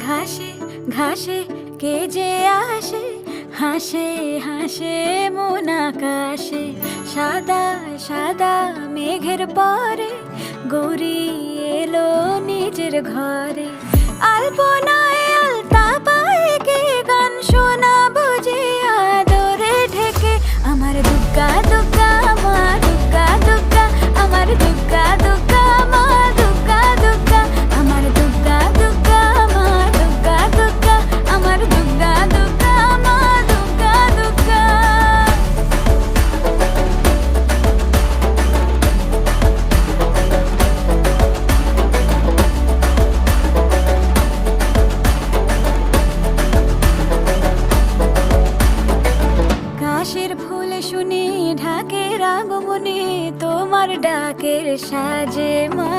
ঘাসে ঘাসে কে যে আসে, হাসে হাসে মন আকাশে। সাদা সাদা মেঘের পরে গৌরী এলো নিজের ঘরে। আলপনায় আলতা পায়ে কে গান শোনাবো যে আদরে ঢেকে। আমার দুগ্গা দুগ্গা মা দুগ্গা দুগ্গা, আমার দুগ্গা দুগ্গা মা দুগ্গা দুগ্গা, আমার দুগ্গা দুগ্গা মা দুগ্গা দুগ্গা, আমার দুগ্গা দুগ্গা মা দুগ্গা দুগ্গা। কাশের ফুল শুনি ঢাকের আগমনে, তোমার ডাকের সাজে মা